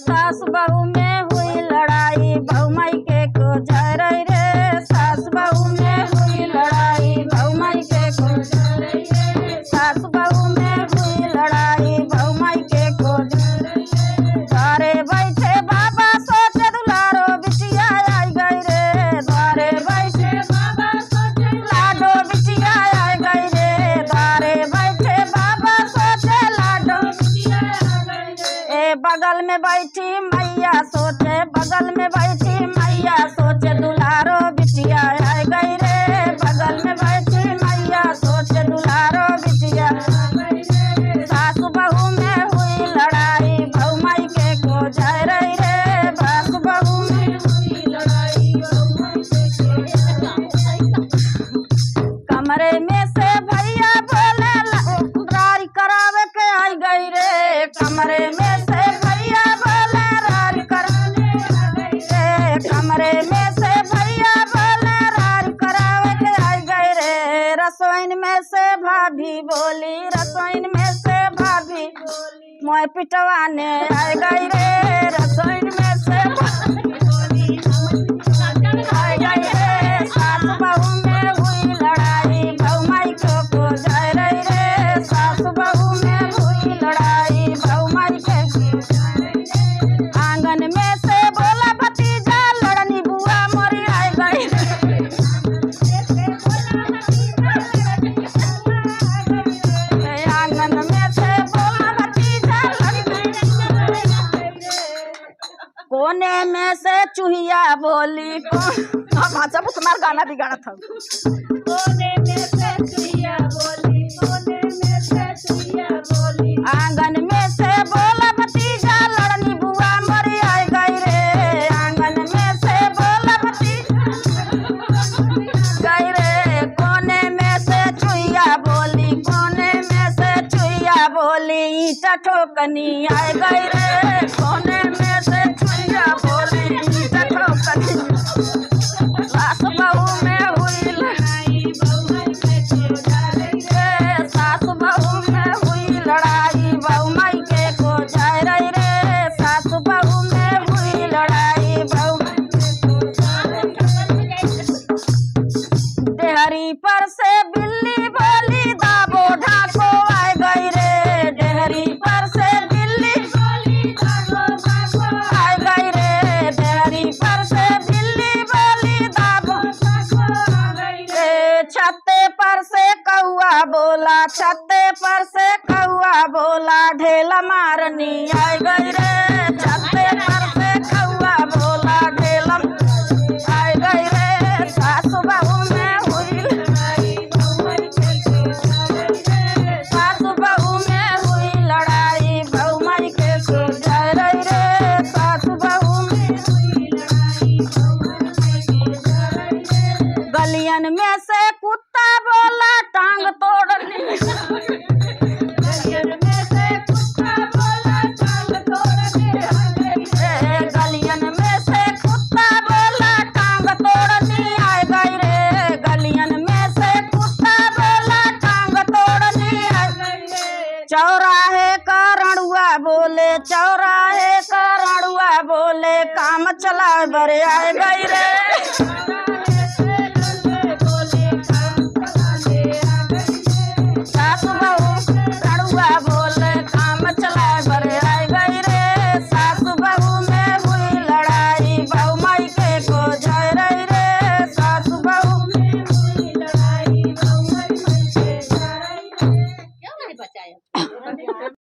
सास बहू में हुई लड़ाई, बहू माई के को जा रही रे। सास बहू में हुई लड़ाई, बहू माई के को जा रही रे। सास बहू में हुई लड़ाई, बहू माई के को जा रही रे। द्वारे बैठे बाबा सोचे दुलारो बिटिया आई गई रे। द्वारे बैठे बाबा सोचे लाडो बिटिया आई गई रे। द्वारे बैठे बाबा सोचे लाडो बिटिया आई गई रे। ए बगल में बैठी मैया सोचे, बगल में बैठी मैया सोचे दुलारो बिटिया आई गई रे। बगल में बैठी मैया सोचे दुलारो बिटिया आई गई रे। सासु बहू में हुई लड़ाई, बहू माई के को जा रही रे। सासु बहू में हुई लड़ाई, बहू माई के को। कमरे में से भैया बोले रारी करावे के आई गई रे। कमरे में से भैया बोले रारी करावे के आई गई रे। कमरे में से भैया बोले रारी करावे के आई गई रे। रसोईन में से भाभी बोली, रसोईन में से भाभी मोय पिटवाने आई गई रे। रसोईन में से भाभी बोली आई गई रे। सास बहू में हुई लड़ाई, बहू माई को जा रही रे। सास बहू में हुई लड़ाई, बहू माई के को जा रही रे। आंगन में से बोला भतीजा लड़नी बुआ मोरी आई गई रे। आंगन में से बोला भतीजा कोने में से चूहिया बोली भाषा तुम्हारा गाना बिगाड़ा था। कोने में से चूहिया बोली, कोने में से चूहिया बोली। आंगन में से बोला भतीजा लड़नी बुआ मरी आई गई रे। आंगन में से बोला भतीजा गई रे। कोने में से चूहिया बोली, कोने में से चूहिया बोली। ईटा ठोकनी आई गई रे। कोने में से चूहिया बोली, ईटा ठोकनी। सास बहू में हुई लड़ाई, बहू माई के को जा रही रे। सास बहू में हुई लड़ाई, बहू माई के को जा रही रे। सास बहू में हुई लड़ाई, बहू माई के को जा रही रे। डेहरी पर से बिल्ली बोली दाबो ढाको आई गई रे। डेहरी पर से बिल्ली बोली दाबो ढाको आई गई रे। डेहरी पर से बिल्ली बोली दाबो ढाको आ गई रे। छत्ते पर से कौआ बोला, छत्ते पर से कौआ बोला ढेला मारनी आई गई रे। छत्ते पर से कौआ बोला ढेला आई गई रे। सासु बहू में हुई लड़ाई, बहू माई के को जा रही रे। सासु बहू में हुई लड़ाई, बहू माई के को जा रही रे। सासु बहू में हुई लड़ाई, बहू माई के को जा रही रे। गलियन में से कुत्ता बोला टांग तोड़नी। गलियन में से कुत्ता बोला टांग तोड़नी आई गई रे। गलियन में से कुत्ता बोला टांग तोड़नी आई गई रे। गलियन में से कुत्ता बोला टांग तोड़नी आई गई रे। चौराहे का रणुआ बोले, चौराहे का रणुआ बोले काम चला बरे आई गई रे।